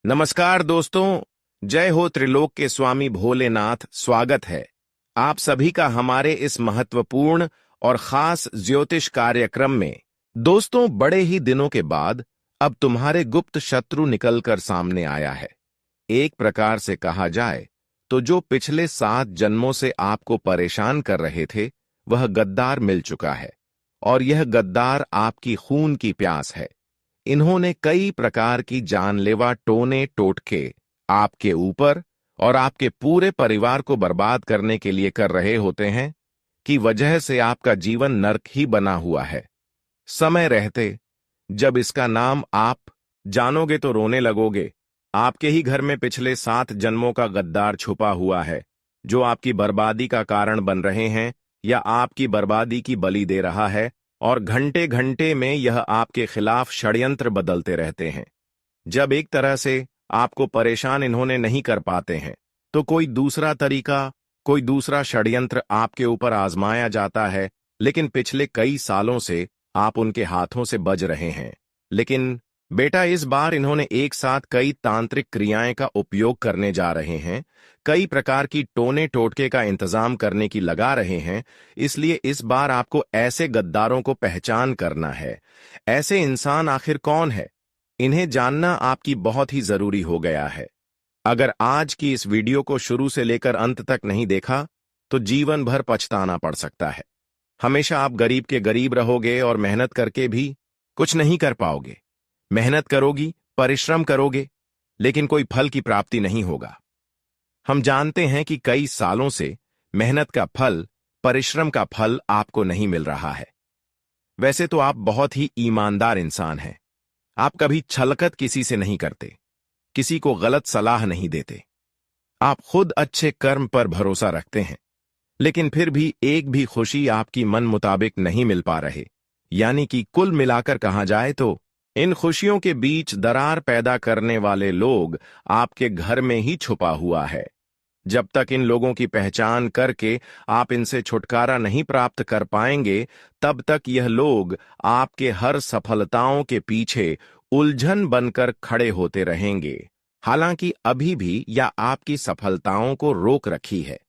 नमस्कार दोस्तों। जय हो त्रिलोक के स्वामी भोलेनाथ। स्वागत है आप सभी का हमारे इस महत्वपूर्ण और खास ज्योतिष कार्यक्रम में। दोस्तों, बड़े ही दिनों के बाद अब तुम्हारे गुप्त शत्रु निकलकर सामने आया है। एक प्रकार से कहा जाए तो जो पिछले 7 जन्मों से आपको परेशान कर रहे थे, वह गद्दार मिल चुका है। और यह गद्दार आपकी खून की प्यास है। इन्होंने कई प्रकार की जानलेवा टोने टोटके आपके ऊपर और आपके पूरे परिवार को बर्बाद करने के लिए कर रहे होते हैं, कि वजह से आपका जीवन नर्क ही बना हुआ है। समय रहते जब इसका नाम आप जानोगे तो रोने लगोगे। आपके ही घर में पिछले 7 जन्मों का गद्दार छुपा हुआ है, जो आपकी बर्बादी का कारण बन रहे हैं या आपकी बर्बादी की बलि दे रहा है। और घंटे घंटे में यह आपके खिलाफ षड्यंत्र बदलते रहते हैं। जब एक तरह से आपको परेशान इन्होंने नहीं कर पाते हैं, तो कोई दूसरा तरीका, कोई दूसरा षड्यंत्र आपके ऊपर आजमाया जाता है। लेकिन पिछले कई सालों से आप उनके हाथों से बच रहे हैं। लेकिन बेटा, इस बार इन्होंने एक साथ कई तांत्रिक क्रियाएं का उपयोग करने जा रहे हैं, कई प्रकार की टोने टोटके का इंतजाम करने की लगा रहे हैं। इसलिए इस बार आपको ऐसे गद्दारों को पहचान करना है। ऐसे इंसान आखिर कौन है, इन्हें जानना आपकी बहुत ही जरूरी हो गया है। अगर आज की इस वीडियो को शुरू से लेकर अंत तक नहीं देखा, तो जीवन भर पछताना पड़ सकता है। हमेशा आप गरीब के गरीब रहोगे और मेहनत करके भी कुछ नहीं कर पाओगे। मेहनत करोगी, परिश्रम करोगे, लेकिन कोई फल की प्राप्ति नहीं होगा। हम जानते हैं कि कई सालों से मेहनत का फल, परिश्रम का फल आपको नहीं मिल रहा है। वैसे तो आप बहुत ही ईमानदार इंसान हैं। आप कभी छलकत किसी से नहीं करते, किसी को गलत सलाह नहीं देते। आप खुद अच्छे कर्म पर भरोसा रखते हैं। लेकिन फिर भी एक भी खुशी आपकी मन मुताबिक नहीं मिल पा रहे। यानी कि कुल मिलाकर कहा जाए तो इन खुशियों के बीच दरार पैदा करने वाले लोग आपके घर में ही छुपा हुआ है। जब तक इन लोगों की पहचान करके आप इनसे छुटकारा नहीं प्राप्त कर पाएंगे, तब तक यह लोग आपके हर सफलताओं के पीछे उलझन बनकर खड़े होते रहेंगे। हालांकि अभी भी यह आपकी सफलताओं को रोक रखी है,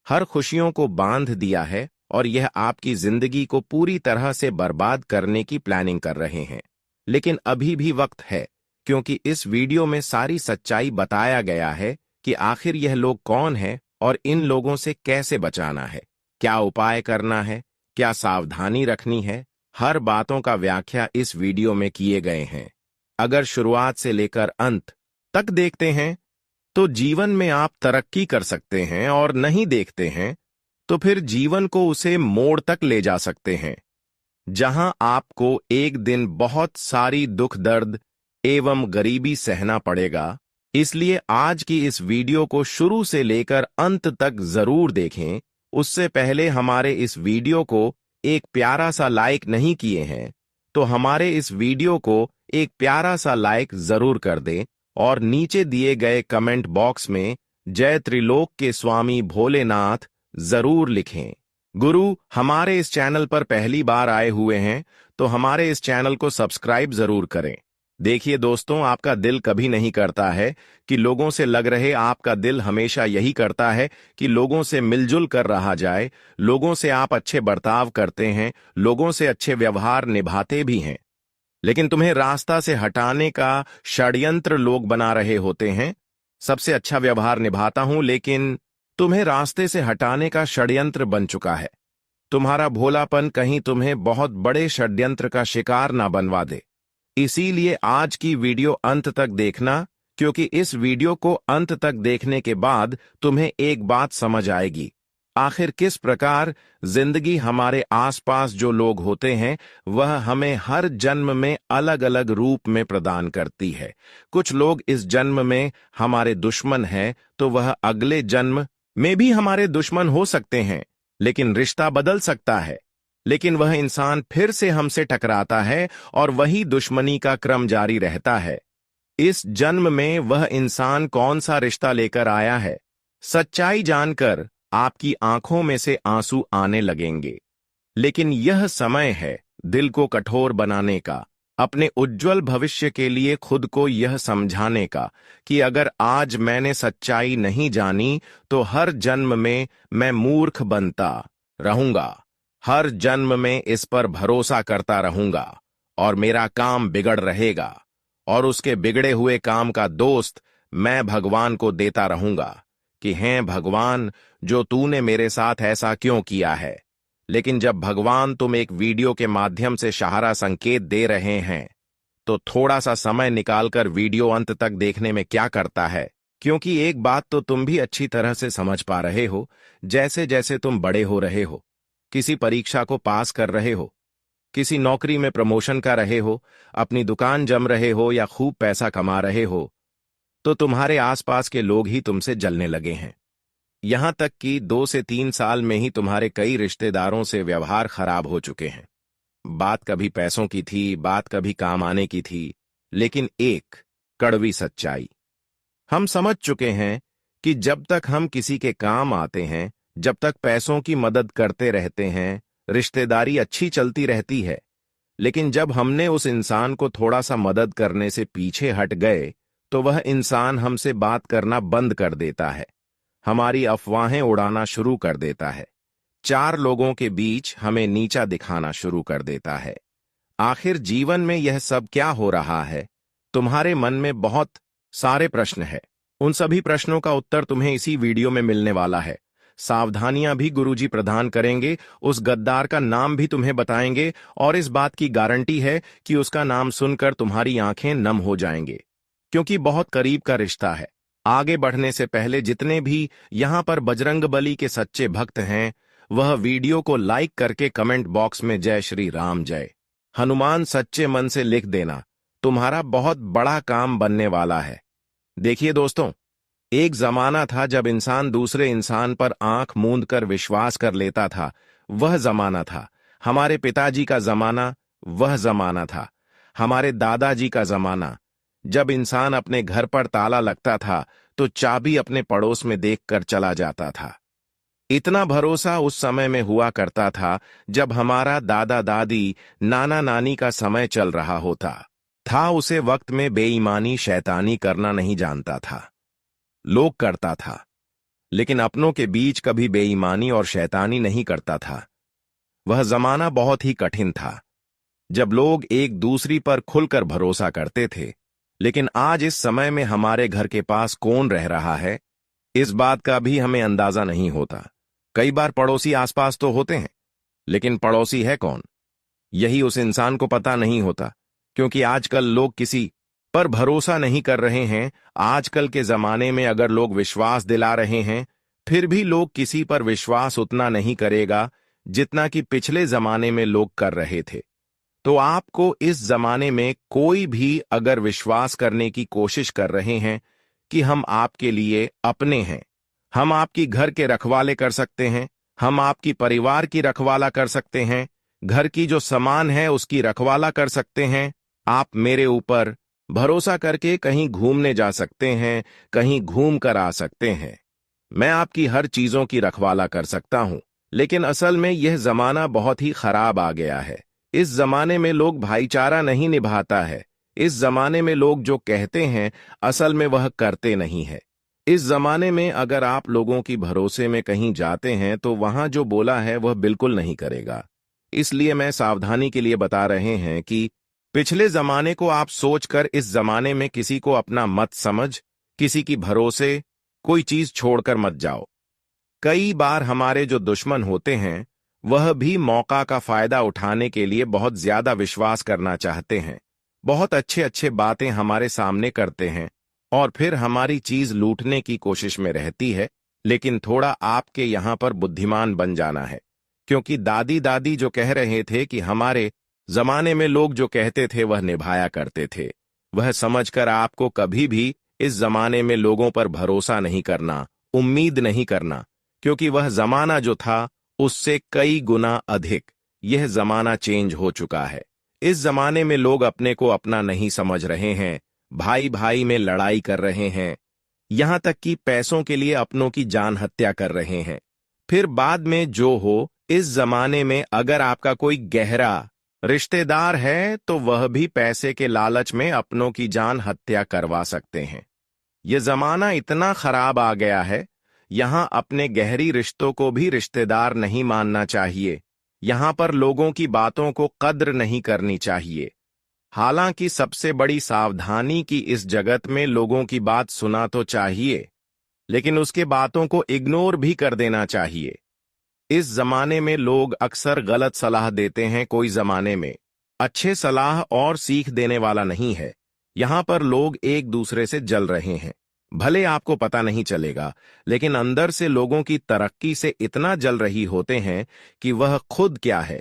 हर खुशियों को बांध दिया है, और यह आपकी जिंदगी को पूरी तरह से बर्बाद करने की प्लानिंग कर रहे हैं। लेकिन अभी भी वक्त है, क्योंकि इस वीडियो में सारी सच्चाई बताया गया है कि आखिर यह लोग कौन हैं और इन लोगों से कैसे बचाना है, क्या उपाय करना है, क्या सावधानी रखनी है। हर बातों का व्याख्या इस वीडियो में किए गए हैं। अगर शुरुआत से लेकर अंत तक देखते हैं तो जीवन में आप तरक्की कर सकते हैं, और नहीं देखते हैं तो फिर जीवन को उसे मोड़ तक ले जा सकते हैं, जहां आपको एक दिन बहुत सारी दुख दर्द एवं गरीबी सहना पड़ेगा। इसलिए आज की इस वीडियो को शुरू से लेकर अंत तक जरूर देखें। उससे पहले हमारे इस वीडियो को एक प्यारा सा लाइक नहीं किए हैं, तो हमारे इस वीडियो को एक प्यारा सा लाइक जरूर कर दें, और नीचे दिए गए कमेंट बॉक्स में जय त्रिलोक के स्वामी भोलेनाथ जरूर लिखें। गुरु, हमारे इस चैनल पर पहली बार आए हुए हैं तो हमारे इस चैनल को सब्सक्राइब जरूर करें। देखिए दोस्तों, आपका दिल कभी नहीं करता है कि लोगों से लग रहे, आपका दिल हमेशा यही करता है कि लोगों से मिलजुल कर रहा जाए। लोगों से आप अच्छे बर्ताव करते हैं, लोगों से अच्छे व्यवहार निभाते भी हैं, लेकिन तुम्हें रास्ता से हटाने का षड्यंत्र लोग बना रहे होते हैं। सबसे अच्छा व्यवहार निभाता हूं, लेकिन तुम्हें रास्ते से हटाने का षड्यंत्र बन चुका है। तुम्हारा भोलापन कहीं तुम्हें बहुत बड़े षड्यंत्र का शिकार ना बनवा दे। इसीलिए आज की वीडियो अंत तक देखना, क्योंकि इस वीडियो को अंत तक देखने के बाद तुम्हें एक बात समझ आएगी, आखिर किस प्रकार जिंदगी हमारे आसपास जो लोग होते हैं, वह हमें हर जन्म में अलग अलग रूप में प्रदान करती है। कुछ लोग इस जन्म में हमारे दुश्मन हैं, तो वह अगले जन्म में भी हमारे दुश्मन हो सकते हैं, लेकिन रिश्ता बदल सकता है। लेकिन वह इंसान फिर से हमसे टकराता है और वही दुश्मनी का क्रम जारी रहता है। इस जन्म में वह इंसान कौन सा रिश्ता लेकर आया है, सच्चाई जानकर आपकी आंखों में से आंसू आने लगेंगे। लेकिन यह समय है दिल को कठोर बनाने का, अपने उज्जवल भविष्य के लिए खुद को यह समझाने का कि अगर आज मैंने सच्चाई नहीं जानी तो हर जन्म में मैं मूर्ख बनता रहूंगा, हर जन्म में इस पर भरोसा करता रहूंगा और मेरा काम बिगड़ रहेगा और उसके बिगड़े हुए काम का दोस्त मैं भगवान को देता रहूंगा कि हैं भगवान, जो तूने मेरे साथ ऐसा क्यों किया है। लेकिन जब भगवान तुम एक वीडियो के माध्यम से सहारा संकेत दे रहे हैं तो थोड़ा सा समय निकालकर वीडियो अंत तक देखने में क्या करता है, क्योंकि एक बात तो तुम भी अच्छी तरह से समझ पा रहे हो, जैसे जैसे तुम बड़े हो रहे हो, किसी परीक्षा को पास कर रहे हो, किसी नौकरी में प्रमोशन कर रहे हो, अपनी दुकान जम रहे हो या खूब पैसा कमा रहे हो, तो तुम्हारे आसपास के लोग ही तुमसे जलने लगे हैं। यहां तक कि 2 से 3 साल में ही तुम्हारे कई रिश्तेदारों से व्यवहार खराब हो चुके हैं। बात कभी पैसों की थी, बात कभी काम आने की थी, लेकिन एक कड़वी सच्चाई हम समझ चुके हैं कि जब तक हम किसी के काम आते हैं, जब तक पैसों की मदद करते रहते हैं, रिश्तेदारी अच्छी चलती रहती है। लेकिन जब हमने उस इंसान को थोड़ा सा मदद करने से पीछे हट गए तो वह इंसान हमसे बात करना बंद कर देता है, हमारी अफवाहें उड़ाना शुरू कर देता है, 4 लोगों के बीच हमें नीचा दिखाना शुरू कर देता है। आखिर जीवन में यह सब क्या हो रहा है? तुम्हारे मन में बहुत सारे प्रश्न हैं। उन सभी प्रश्नों का उत्तर तुम्हें इसी वीडियो में मिलने वाला है। सावधानियां भी गुरुजी प्रदान करेंगे, उस गद्दार का नाम भी तुम्हें बताएंगे और इस बात की गारंटी है कि उसका नाम सुनकर तुम्हारी आंखें नम हो जाएंगे, क्योंकि बहुत करीब का रिश्ता है। आगे बढ़ने से पहले जितने भी यहां पर बजरंगबली के सच्चे भक्त हैं, वह वीडियो को लाइक करके कमेंट बॉक्स में जय श्री राम, जय हनुमान सच्चे मन से लिख देना। तुम्हारा बहुत बड़ा काम बनने वाला है। देखिए दोस्तों, एक जमाना था जब इंसान दूसरे इंसान पर आंख मूंद कर विश्वास कर लेता था। वह जमाना था हमारे पिताजी का जमाना, वह जमाना था हमारे दादाजी का जमाना, जब इंसान अपने घर पर ताला लगता था तो चाबी अपने पड़ोस में देखकर चला जाता था। इतना भरोसा उस समय में हुआ करता था जब हमारा दादा दादी, नाना नानी का समय चल रहा होता था। उसे वक्त में बेईमानी शैतानी करना नहीं जानता था, लोग करता था, लेकिन अपनों के बीच कभी बेईमानी और शैतानी नहीं करता था। वह जमाना बहुत ही कठिन था जब लोग एक दूसरी पर खुलकर भरोसा करते थे। लेकिन आज इस समय में हमारे घर के पास कौन रह रहा है, इस बात का भी हमें अंदाजा नहीं होता। कई बार पड़ोसी आसपास तो होते हैं, लेकिन पड़ोसी है कौन, यही उस इंसान को पता नहीं होता, क्योंकि आजकल लोग किसी पर भरोसा नहीं कर रहे हैं। आजकल के जमाने में अगर लोग विश्वास दिला रहे हैं, फिर भी लोग किसी पर विश्वास उतना नहीं करेगा जितना कि पिछले जमाने में लोग कर रहे थे। तो आपको इस जमाने में कोई भी अगर विश्वास करने की कोशिश कर रहे हैं कि हम आपके लिए अपने हैं, हम आपकी घर के रखवाले कर सकते हैं, हम आपकी परिवार की रखवाला कर सकते हैं, घर की जो सामान है उसकी रखवाला कर सकते हैं, आप मेरे ऊपर भरोसा करके कहीं घूमने जा सकते हैं, कहीं घूम कर आ सकते हैं, मैं आपकी हर चीजों की रखवाला कर सकता हूं। लेकिन असल में यह जमाना बहुत ही खराब आ गया है। इस जमाने में लोग भाईचारा नहीं निभाता है। इस जमाने में लोग जो कहते हैं असल में वह करते नहीं है। इस जमाने में अगर आप लोगों की भरोसे में कहीं जाते हैं तो वहां जो बोला है वह बिल्कुल नहीं करेगा। इसलिए मैं सावधानी के लिए बता रहे हैं कि पिछले जमाने को आप सोचकर इस जमाने में किसी को अपना मत समझ, किसी की भरोसे कोई चीज छोड़कर मत जाओ। कई बार हमारे जो दुश्मन होते हैं वह भी मौका का फायदा उठाने के लिए बहुत ज्यादा विश्वास करना चाहते हैं, बहुत अच्छे अच्छे बातें हमारे सामने करते हैं और फिर हमारी चीज लूटने की कोशिश में रहती है। लेकिन थोड़ा आपके यहां पर बुद्धिमान बन जाना है, क्योंकि दादी दादी जो कह रहे थे कि हमारे जमाने में लोग जो कहते थे वह निभाया करते थे, वह समझकर आपको कभी भी इस जमाने में लोगों पर भरोसा नहीं करना, उम्मीद नहीं करना, क्योंकि वह जमाना जो था उससे कई गुना अधिक यह जमाना चेंज हो चुका है। इस जमाने में लोग अपने को अपना नहीं समझ रहे हैं, भाई भाई में लड़ाई कर रहे हैं, यहां तक कि पैसों के लिए अपनों की जान हत्या कर रहे हैं। फिर बाद में जो हो, इस जमाने में अगर आपका कोई गहरा रिश्तेदार है तो वह भी पैसे के लालच में अपनों की जान हत्या करवा सकते हैं। ये जमाना इतना खराब आ गया है, यहाँ अपने गहरी रिश्तों को भी रिश्तेदार नहीं मानना चाहिए। यहाँ पर लोगों की बातों को कद्र नहीं करनी चाहिए। हालांकि सबसे बड़ी सावधानी की इस जगत में लोगों की बात सुना तो चाहिए, लेकिन उसके बातों को इग्नोर भी कर देना चाहिए। इस जमाने में लोग अक्सर गलत सलाह देते हैं, कोई जमाने में अच्छे सलाह और सीख देने वाला नहीं है। यहां पर लोग एक दूसरे से जल रहे हैं। भले आपको पता नहीं चलेगा, लेकिन अंदर से लोगों की तरक्की से इतना जल रही होते हैं कि वह खुद क्या है,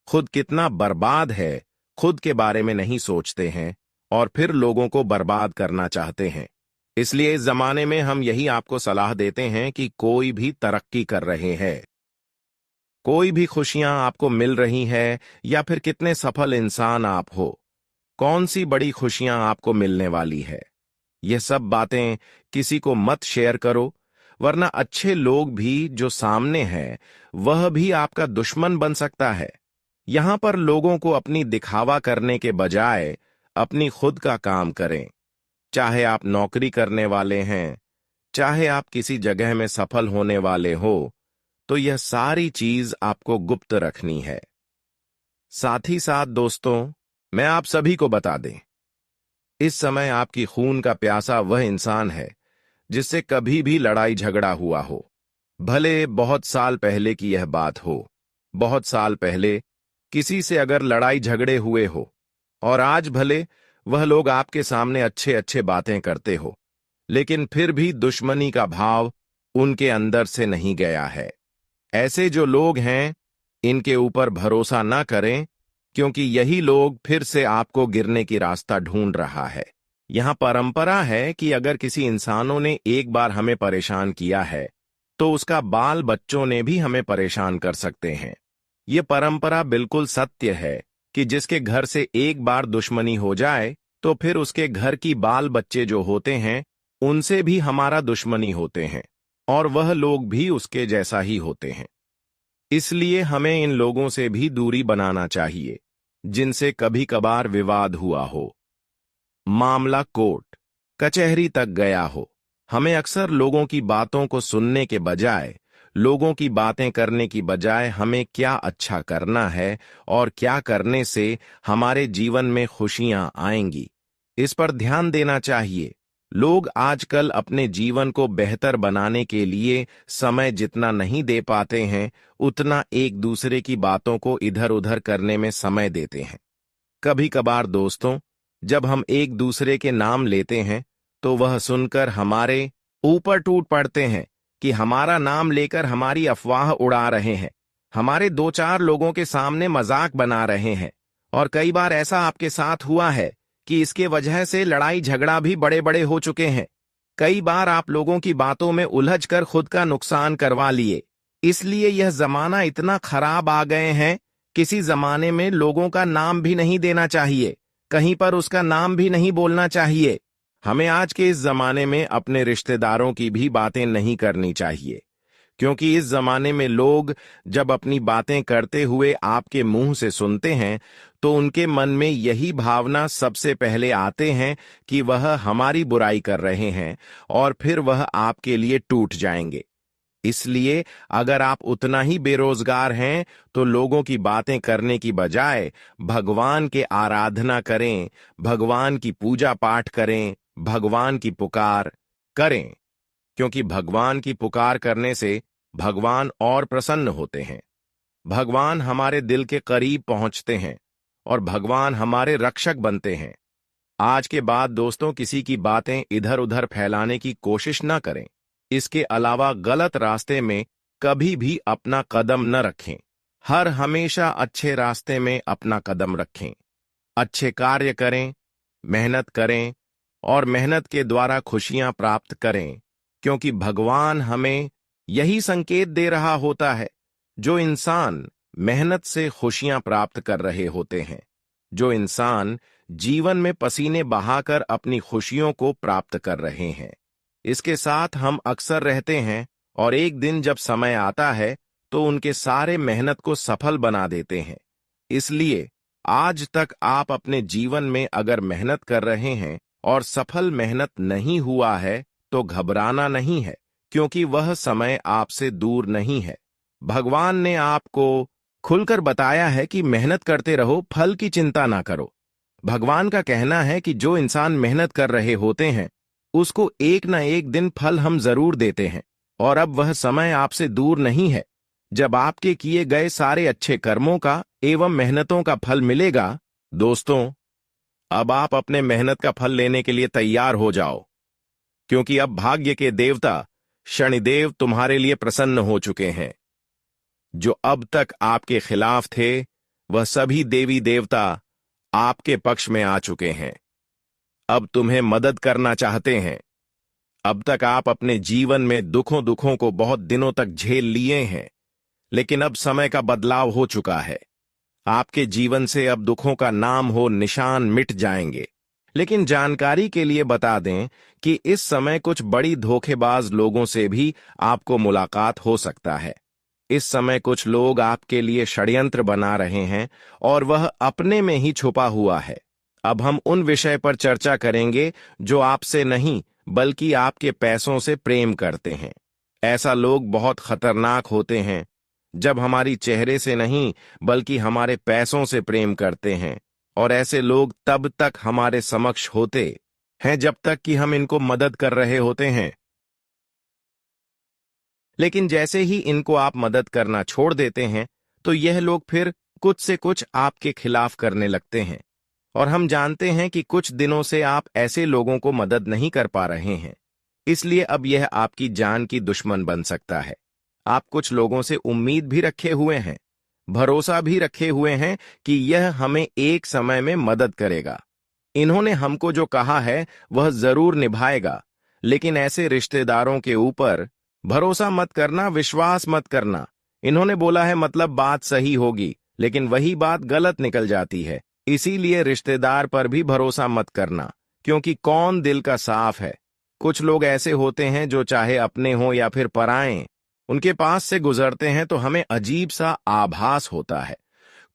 खुद कितना बर्बाद है, खुद के बारे में नहीं सोचते हैं और फिर लोगों को बर्बाद करना चाहते हैं। इसलिए इस जमाने में हम यही आपको सलाह देते हैं कि कोई भी तरक्की कर रहे हैं, कोई भी खुशियां आपको मिल रही है, या फिर कितने सफल इंसान आप हो, कौन सी बड़ी खुशियां आपको मिलने वाली है, ये सब बातें किसी को मत शेयर करो, वरना अच्छे लोग भी जो सामने हैं वह भी आपका दुश्मन बन सकता है। यहां पर लोगों को अपनी दिखावा करने के बजाय अपनी खुद का काम करें। चाहे आप नौकरी करने वाले हैं, चाहे आप किसी जगह में सफल होने वाले हो, तो यह सारी चीज आपको गुप्त रखनी है। साथ ही साथ दोस्तों, मैं आप सभी को बता दें, इस समय आपकी खून का प्यासा वह इंसान है जिससे कभी भी लड़ाई झगड़ा हुआ हो। भले बहुत साल पहले की यह बात हो, बहुत साल पहले किसी से अगर लड़ाई झगड़े हुए हो, और आज भले वह लोग आपके सामने अच्छे अच्छे बातें करते हो, लेकिन फिर भी दुश्मनी का भाव उनके अंदर से नहीं गया है। ऐसे जो लोग हैं, इनके ऊपर भरोसा ना करें, क्योंकि यही लोग फिर से आपको गिरने की रास्ता ढूंढ रहा है। यहां परंपरा है कि अगर किसी इंसानों ने एक बार हमें परेशान किया है, तो उसका बाल बच्चों ने भी हमें परेशान कर सकते हैं। ये परंपरा बिल्कुल सत्य है कि जिसके घर से एक बार दुश्मनी हो जाए, तो फिर उसके घर की बाल बच्चे जो होते हैं, उनसे भी हमारा दुश्मनी होते हैं, और वह लोग भी उसके जैसा ही होते हैं। इसलिए हमें इन लोगों से भी दूरी बनाना चाहिए जिनसे कभी कभार विवाद हुआ हो, मामला कोर्ट कचहरी तक गया हो। हमें अक्सर लोगों की बातों को सुनने के बजाय, लोगों की बातें करने की बजाय हमें क्या अच्छा करना है और क्या करने से हमारे जीवन में खुशियां आएंगी, इस पर ध्यान देना चाहिए। लोग आजकल अपने जीवन को बेहतर बनाने के लिए समय जितना नहीं दे पाते हैं, उतना एक दूसरे की बातों को इधर उधर करने में समय देते हैं। कभी कभार दोस्तों, जब हम एक दूसरे के नाम लेते हैं, तो वह सुनकर हमारे ऊपर टूट पड़ते हैं कि हमारा नाम लेकर हमारी अफवाह उड़ा रहे हैं, हमारे दो चार लोगों के सामने मजाक बना रहे हैं। और कई बार ऐसा आपके साथ हुआ है कि इसके वजह से लड़ाई झगड़ा भी बड़े बड़े हो चुके हैं। कई बार आप लोगों की बातों में उलझकर खुद का नुकसान करवा लिए। इसलिए यह जमाना इतना खराब आ गए हैं, किसी जमाने में लोगों का नाम भी नहीं देना चाहिए, कहीं पर उसका नाम भी नहीं बोलना चाहिए। हमें आज के इस जमाने में अपने रिश्तेदारों की भी बातें नहीं करनी चाहिए, क्योंकि इस जमाने में लोग जब अपनी बातें करते हुए आपके मुंह से सुनते हैं, तो उनके मन में यही भावना सबसे पहले आते हैं कि वह हमारी बुराई कर रहे हैं, और फिर वह आपके लिए टूट जाएंगे। इसलिए अगर आप उतना ही बेरोजगार हैं, तो लोगों की बातें करने की बजाय भगवान के आराधना करें, भगवान की पूजा पाठ करें, भगवान की पुकार करें, क्योंकि भगवान की पुकार करने से भगवान और प्रसन्न होते हैं। भगवान हमारे दिल के करीब पहुंचते हैं और भगवान हमारे रक्षक बनते हैं। आज के बाद दोस्तों, किसी की बातें इधर उधर फैलाने की कोशिश न करें। इसके अलावा गलत रास्ते में कभी भी अपना कदम न रखें। हर हमेशा अच्छे रास्ते में अपना कदम रखें। अच्छे कार्य करें, मेहनत करें, और मेहनत के द्वारा खुशियां प्राप्त करें, क्योंकि भगवान हमें यही संकेत दे रहा होता है। जो इंसान मेहनत से खुशियां प्राप्त कर रहे होते हैं, जो इंसान जीवन में पसीने बहाकर अपनी खुशियों को प्राप्त कर रहे हैं, इसके साथ हम अक्सर रहते हैं, और एक दिन जब समय आता है तो उनके सारे मेहनत को सफल बना देते हैं। इसलिए आज तक आप अपने जीवन में अगर मेहनत कर रहे हैं और सफल मेहनत नहीं हुआ है तो घबराना नहीं है, क्योंकि वह समय आपसे दूर नहीं है। भगवान ने आपको खुलकर बताया है कि मेहनत करते रहो, फल की चिंता ना करो। भगवान का कहना है कि जो इंसान मेहनत कर रहे होते हैं उसको एक न एक दिन फल हम जरूर देते हैं, और अब वह समय आपसे दूर नहीं है जब आपके किए गए सारे अच्छे कर्मों का एवं मेहनतों का फल मिलेगा। दोस्तों, अब आप अपने मेहनत का फल लेने के लिए तैयार हो जाओ, क्योंकि अब भाग्य के देवता शनिदेव तुम्हारे लिए प्रसन्न हो चुके हैं। जो अब तक आपके खिलाफ थे वह सभी देवी देवता आपके पक्ष में आ चुके हैं। अब तुम्हें मदद करना चाहते हैं। अब तक आप अपने जीवन में दुखों को बहुत दिनों तक झेल लिए हैं, लेकिन अब समय का बदलाव हो चुका है। आपके जीवन से अब दुखों का नाम हो निशान मिट जाएंगे। लेकिन जानकारी के लिए बता दें कि इस समय कुछ बड़ी धोखेबाज लोगों से भी आपको मुलाकात हो सकता है। इस समय कुछ लोग आपके लिए षड्यंत्र बना रहे हैं और वह अपने में ही छुपा हुआ है। अब हम उन विषय पर चर्चा करेंगे जो आपसे नहीं बल्कि आपके पैसों से प्रेम करते हैं। ऐसा लोग बहुत खतरनाक होते हैं जब हमारी चेहरे से नहीं बल्कि हमारे पैसों से प्रेम करते हैं, और ऐसे लोग तब तक हमारे समक्ष होते हैं जब तक कि हम इनको मदद कर रहे होते हैं। लेकिन जैसे ही इनको आप मदद करना छोड़ देते हैं तो यह लोग फिर कुछ से कुछ आपके खिलाफ करने लगते हैं, और हम जानते हैं कि कुछ दिनों से आप ऐसे लोगों को मदद नहीं कर पा रहे हैं, इसलिए अब यह आपकी जान की दुश्मन बन सकता है। आप कुछ लोगों से उम्मीद भी रखे हुए हैं, भरोसा भी रखे हुए हैं कि यह हमें एक समय में मदद करेगा। इन्होंने हमको जो कहा है वह जरूर निभाएगा, लेकिन ऐसे रिश्तेदारों के ऊपर भरोसा मत करना, विश्वास मत करना। इन्होंने बोला है मतलब बात सही होगी, लेकिन वही बात गलत निकल जाती है। इसीलिए रिश्तेदार पर भी भरोसा मत करना, क्योंकि कौन दिल का साफ है। कुछ लोग ऐसे होते हैं जो चाहे अपने हों या फिर पराए, उनके पास से गुजरते हैं तो हमें अजीब सा आभास होता है।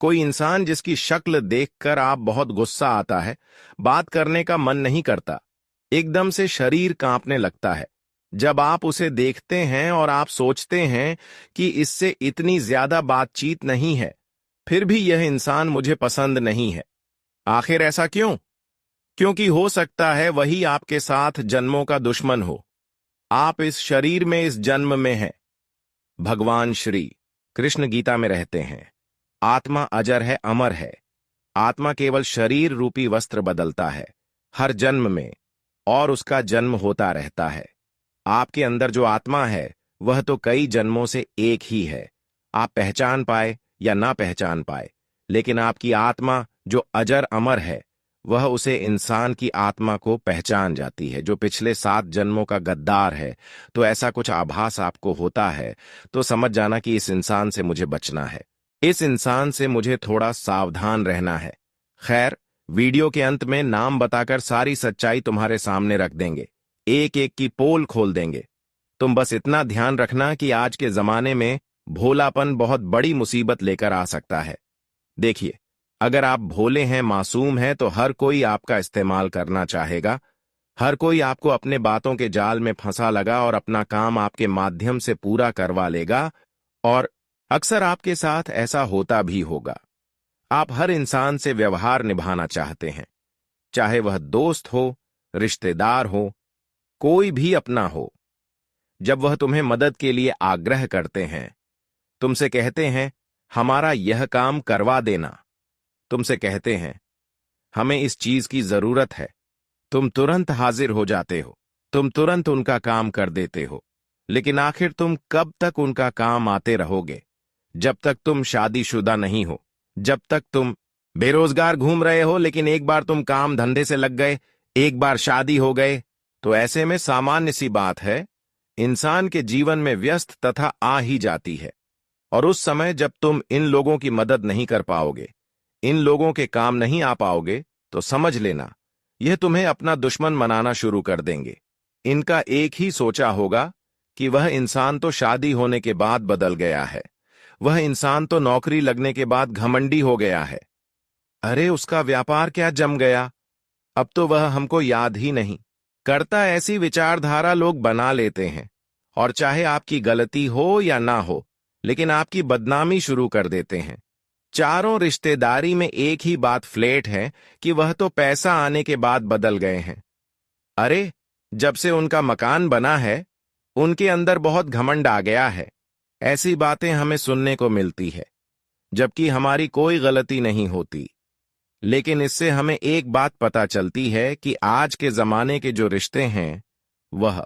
कोई इंसान जिसकी शक्ल देखकर आप बहुत गुस्सा आता है, बात करने का मन नहीं करता, एकदम से शरीर कांपने लगता है जब आप उसे देखते हैं, और आप सोचते हैं कि इससे इतनी ज्यादा बातचीत नहीं है, फिर भी यह इंसान मुझे पसंद नहीं है। आखिर ऐसा क्यों? क्योंकि हो सकता है वही आपके साथ जन्मों का दुश्मन हो। आप इस शरीर में इस जन्म में हैं। भगवान श्री कृष्ण गीता में रहते हैं, आत्मा अजर है, अमर है। आत्मा केवल शरीर रूपी वस्त्र बदलता है हर जन्म में, और उसका जन्म होता रहता है। आपके अंदर जो आत्मा है वह तो कई जन्मों से एक ही है। आप पहचान पाए या ना पहचान पाए, लेकिन आपकी आत्मा जो अजर अमर है वह उसे इंसान की आत्मा को पहचान जाती है जो पिछले 7 जन्मों का गद्दार है। तो ऐसा कुछ आभास आपको होता है तो समझ जाना कि इस इंसान से मुझे बचना है, इस इंसान से मुझे थोड़ा सावधान रहना है। खैर, वीडियो के अंत में नाम बताकर सारी सच्चाई तुम्हारे सामने रख देंगे, एक एक की पोल खोल देंगे। तुम बस इतना ध्यान रखना कि आज के जमाने में भोलापन बहुत बड़ी मुसीबत लेकर आ सकता है। देखिए, अगर आप भोले हैं, मासूम हैं, तो हर कोई आपका इस्तेमाल करना चाहेगा। हर कोई आपको अपने बातों के जाल में फंसा लगा और अपना काम आपके माध्यम से पूरा करवा लेगा, और अक्सर आपके साथ ऐसा होता भी होगा। आप हर इंसान से व्यवहार निभाना चाहते हैं, चाहे वह दोस्त हो, रिश्तेदार हो, कोई भी अपना हो। जब वह तुम्हें मदद के लिए आग्रह करते हैं, तुमसे कहते हैं हमारा यह काम करवा देना, तुमसे कहते हैं हमें इस चीज की जरूरत है, तुम तुरंत हाजिर हो जाते हो, तुम तुरंत उनका काम कर देते हो। लेकिन आखिर तुम कब तक उनका काम आते रहोगे? जब तक तुम शादीशुदा नहीं हो, जब तक तुम बेरोजगार घूम रहे हो, लेकिन एक बार तुम काम धंधे से लग गए, एक बार शादी हो गए, तो ऐसे में सामान्य सी बात है, इंसान के जीवन में व्यस्त तथा आ ही जाती है। और उस समय जब तुम इन लोगों की मदद नहीं कर पाओगे, इन लोगों के काम नहीं आ पाओगे, तो समझ लेना यह तुम्हें अपना दुश्मन मनाना शुरू कर देंगे। इनका एक ही सोचा होगा कि वह इंसान तो शादी होने के बाद बदल गया है, वह इंसान तो नौकरी लगने के बाद घमंडी हो गया है। अरे उसका व्यापार क्या जम गया, अब तो वह हमको याद ही नहीं करता। ऐसी विचारधारा लोग बना लेते हैं, और चाहे आपकी गलती हो या ना हो, लेकिन आपकी बदनामी शुरू कर देते हैं। चारों रिश्तेदारी में एक ही बात फ्लैट है कि वह तो पैसा आने के बाद बदल गए हैं। अरे, जब से उनका मकान बना है, उनके अंदर बहुत घमंड आ गया है। ऐसी बातें हमें सुनने को मिलती है, जबकि हमारी कोई गलती नहीं होती। लेकिन इससे हमें एक बात पता चलती है कि आज के जमाने के जो रिश्ते हैं, वह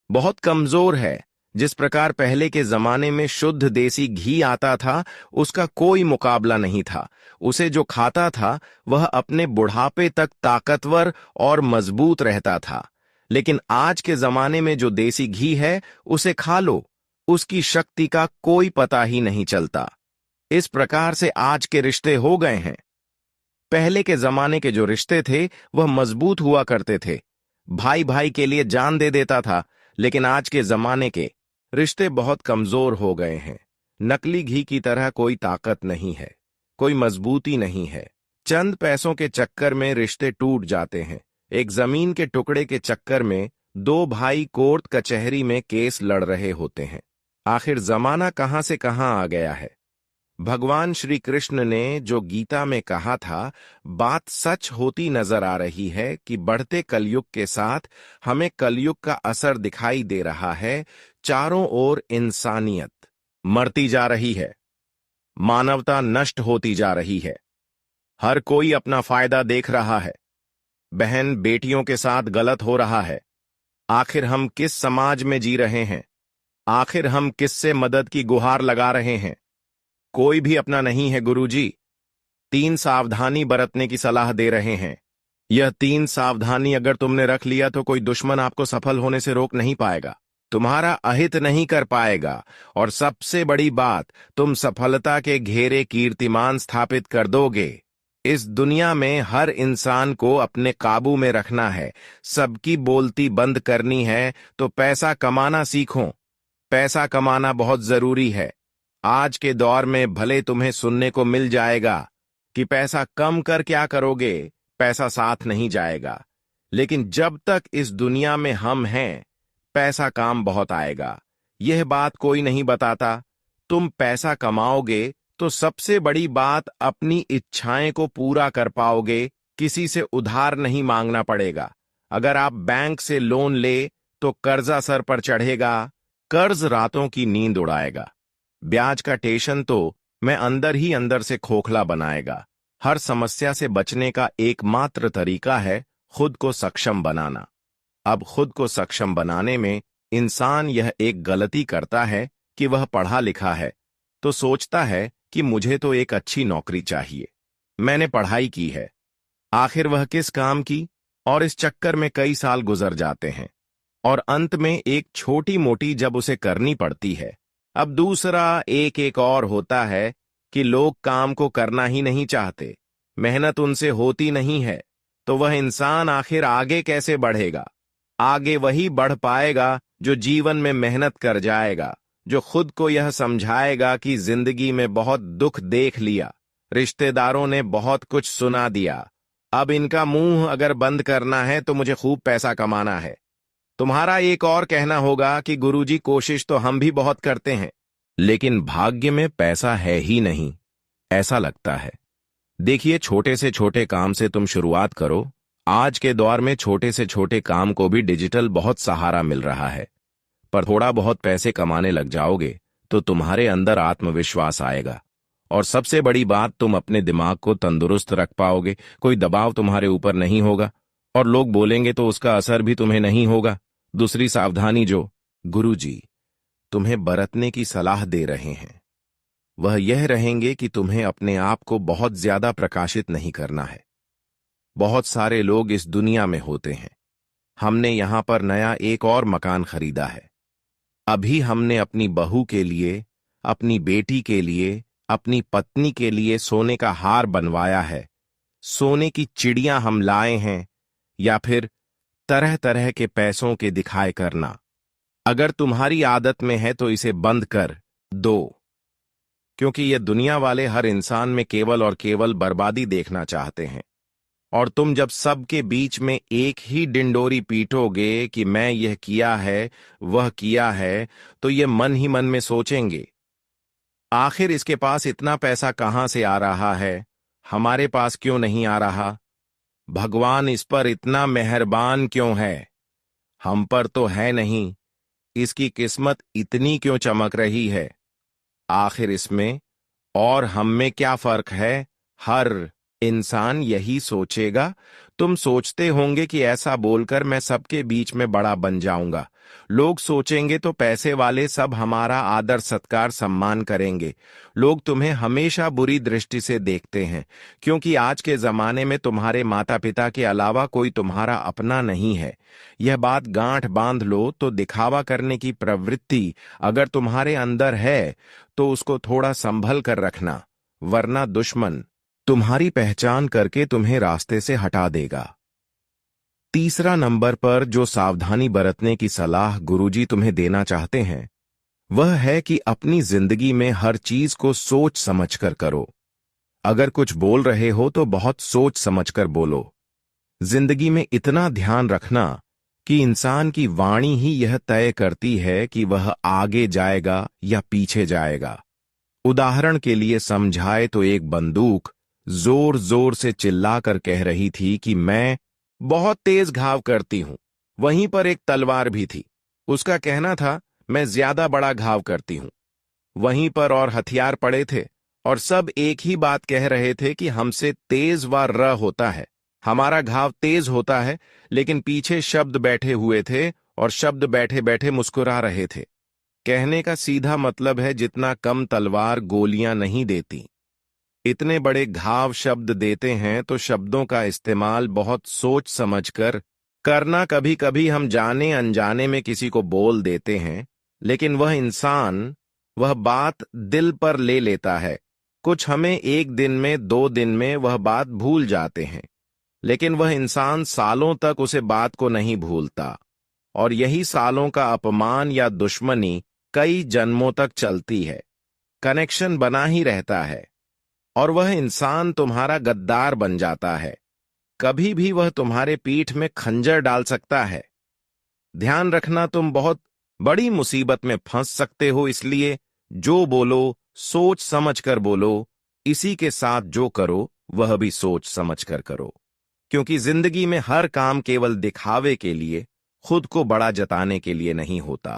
बहुत कमजोर है। जिस प्रकार पहले के जमाने में शुद्ध देसी घी आता था, उसका कोई मुकाबला नहीं था। उसे जो खाता था, वह अपने बुढ़ापे तक ताकतवर और मजबूत रहता था। लेकिन आज के जमाने में जो देसी घी है, उसे खा लो, उसकी शक्ति का कोई पता ही नहीं चलता। इस प्रकार से आज के रिश्ते हो गए हैं। पहले के जमाने के जो रिश्ते थे, वह मजबूत हुआ करते थे। भाई भाई के लिए जान दे देता था। लेकिन आज के जमाने के रिश्ते बहुत कमजोर हो गए हैं। नकली घी की तरह कोई ताकत नहीं है, कोई मजबूती नहीं है। चंद पैसों के चक्कर में रिश्ते टूट जाते हैं। एक जमीन के टुकड़े के चक्कर में दो भाई कोर्ट कचहरी में केस लड़ रहे होते हैं। आखिर जमाना कहां से कहां आ गया है। भगवान श्री कृष्ण ने जो गीता में कहा था, बात सच होती नजर आ रही है कि बढ़ते कलयुग के साथ हमें कलयुग का असर दिखाई दे रहा है। चारों ओर इंसानियत मरती जा रही है, मानवता नष्ट होती जा रही है। हर कोई अपना फायदा देख रहा है। बहन बेटियों के साथ गलत हो रहा है। आखिर हम किस समाज में जी रहे हैं? आखिर हम किससे मदद की गुहार लगा रहे हैं? कोई भी अपना नहीं है गुरुजी। 3 सावधानी बरतने की सलाह दे रहे हैं। यह 3 सावधानी अगर तुमने रख लिया तो कोई दुश्मन आपको सफल होने से रोक नहीं पाएगा, तुम्हारा अहित नहीं कर पाएगा, और सबसे बड़ी बात, तुम सफलता के घेरे कीर्तिमान स्थापित कर दोगे। इस दुनिया में हर इंसान को अपने काबू में रखना है, सबकी बोलती बंद करनी है। तो पैसा कमाना सीखो। पैसा कमाना बहुत जरूरी है। आज के दौर में भले तुम्हें सुनने को मिल जाएगा कि पैसा कम कर क्या करोगे, पैसा साथ नहीं जाएगा। लेकिन जब तक इस दुनिया में हम हैं, पैसा काम बहुत आएगा। यह बात कोई नहीं बताता। तुम पैसा कमाओगे तो सबसे बड़ी बात, अपनी इच्छाएं को पूरा कर पाओगे। किसी से उधार नहीं मांगना पड़ेगा। अगर आप बैंक से लोन ले तो कर्जा सर पर चढ़ेगा, कर्ज रातों की नींद उड़ाएगा। ब्याज का टेंशन तो मैं अंदर ही अंदर से खोखला बनाएगा। हर समस्या से बचने का एकमात्र तरीका है खुद को सक्षम बनाना। अब खुद को सक्षम बनाने में इंसान यह एक गलती करता है कि वह पढ़ा लिखा है तो सोचता है कि मुझे तो एक अच्छी नौकरी चाहिए, मैंने पढ़ाई की है। आखिर वह किस काम की? और इस चक्कर में कई साल गुजर जाते हैं, और अंत में एक छोटी मोटी जब उसे करनी पड़ती है। अब दूसरा एक और होता है कि लोग काम को करना ही नहीं चाहते, मेहनत उनसे होती नहीं है। तो वह इंसान आखिर आगे कैसे बढ़ेगा? आगे वही बढ़ पाएगा जो जीवन में मेहनत कर जाएगा, जो खुद को यह समझाएगा कि जिंदगी में बहुत दुख देख लिया, रिश्तेदारों ने बहुत कुछ सुना दिया, अब इनका मुंह अगर बंद करना है तो मुझे खूब पैसा कमाना है। तुम्हारा एक और कहना होगा कि गुरुजी कोशिश तो हम भी बहुत करते हैं, लेकिन भाग्य में पैसा है ही नहीं, ऐसा लगता है। देखिए, छोटे से छोटे काम से तुम शुरुआत करो। आज के दौर में छोटे से छोटे काम को भी डिजिटल बहुत सहारा मिल रहा है। पर थोड़ा बहुत पैसे कमाने लग जाओगे तो तुम्हारे अंदर आत्मविश्वास आएगा, और सबसे बड़ी बात, तुम अपने दिमाग को तंदुरुस्त रख पाओगे। कोई दबाव तुम्हारे ऊपर नहीं होगा, और लोग बोलेंगे तो उसका असर भी तुम्हें नहीं होगा। दूसरी सावधानी जो गुरुजी तुम्हें बरतने की सलाह दे रहे हैं, वह यह रहेंगे कि तुम्हें अपने आप को बहुत ज्यादा प्रकाशित नहीं करना है। बहुत सारे लोग इस दुनिया में होते हैं। हमने यहां पर नया एक और मकान खरीदा है। अभी हमने अपनी बहू के लिए, अपनी बेटी के लिए, अपनी पत्नी के लिए सोने का हार बनवाया है। सोने की चिड़ियां हम लाए हैं, या फिर तरह तरह के पैसों के दिखाए करना। अगर तुम्हारी आदत में है तो इसे बंद कर दो, क्योंकि ये दुनिया वाले हर इंसान में केवल और केवल बर्बादी देखना चाहते हैं। और तुम जब सबके बीच में एक ही डिंडोरी पीटोगे कि मैं यह किया है, वह किया है, तो ये मन ही मन में सोचेंगे, आखिर इसके पास इतना पैसा कहां से आ रहा है, हमारे पास क्यों नहीं आ रहा? भगवान इस पर इतना मेहरबान क्यों है? हम पर तो है नहीं, इसकी किस्मत इतनी क्यों चमक रही है? आखिर इसमें और हम में क्या फर्क है? हर इंसान यही सोचेगा। तुम सोचते होंगे कि ऐसा बोलकर मैं सबके बीच में बड़ा बन जाऊंगा। लोग सोचेंगे तो पैसे वाले सब हमारा आदर सत्कार सम्मान करेंगे। लोग तुम्हें हमेशा बुरी दृष्टि से देखते हैं, क्योंकि आज के जमाने में तुम्हारे माता पिता के अलावा कोई तुम्हारा अपना नहीं है। यह बात गांठ बांध लो तो दिखावा करने की प्रवृत्ति अगर तुम्हारे अंदर है तो उसको थोड़ा संभल कर रखना, वरना दुश्मन तुम्हारी पहचान करके तुम्हें रास्ते से हटा देगा। तीसरा नंबर पर जो सावधानी बरतने की सलाह गुरुजी तुम्हें देना चाहते हैं वह है कि अपनी जिंदगी में हर चीज को सोच समझकर करो। अगर कुछ बोल रहे हो तो बहुत सोच समझकर बोलो। जिंदगी में इतना ध्यान रखना कि इंसान की वाणी ही यह तय करती है कि वह आगे जाएगा या पीछे जाएगा। उदाहरण के लिए समझाए तो एक बंदूक जोर जोर से चिल्लाकर कह रही थी कि मैं बहुत तेज घाव करती हूं। वहीं पर एक तलवार भी थी, उसका कहना था मैं ज्यादा बड़ा घाव करती हूं। वहीं पर और हथियार पड़े थे और सब एक ही बात कह रहे थे कि हमसे तेज व र होता है, हमारा घाव तेज होता है। लेकिन पीछे शब्द बैठे हुए थे और शब्द बैठे बैठे मुस्कुरा रहे थे। कहने का सीधा मतलब है जितना कम तलवार गोलियां नहीं देती, इतने बड़े घाव शब्द देते हैं। तो शब्दों का इस्तेमाल बहुत सोच समझकर करना। कभी कभी हम जाने अनजाने में किसी को बोल देते हैं, लेकिन वह इंसान वह बात दिल पर ले लेता है। कुछ हमें एक दिन में 2 दिन में वह बात भूल जाते हैं, लेकिन वह इंसान सालों तक उसे बात को नहीं भूलता। और यही सालों का अपमान या दुश्मनी कई जन्मों तक चलती है। कनेक्शन बना ही रहता है और वह इंसान तुम्हारा गद्दार बन जाता है। कभी भी वह तुम्हारे पीठ में खंजर डाल सकता है। ध्यान रखना, तुम बहुत बड़ी मुसीबत में फंस सकते हो। इसलिए जो बोलो सोच समझ कर बोलो। इसी के साथ जो करो वह भी सोच समझ कर करो, क्योंकि जिंदगी में हर काम केवल दिखावे के लिए, खुद को बड़ा जताने के लिए नहीं होता।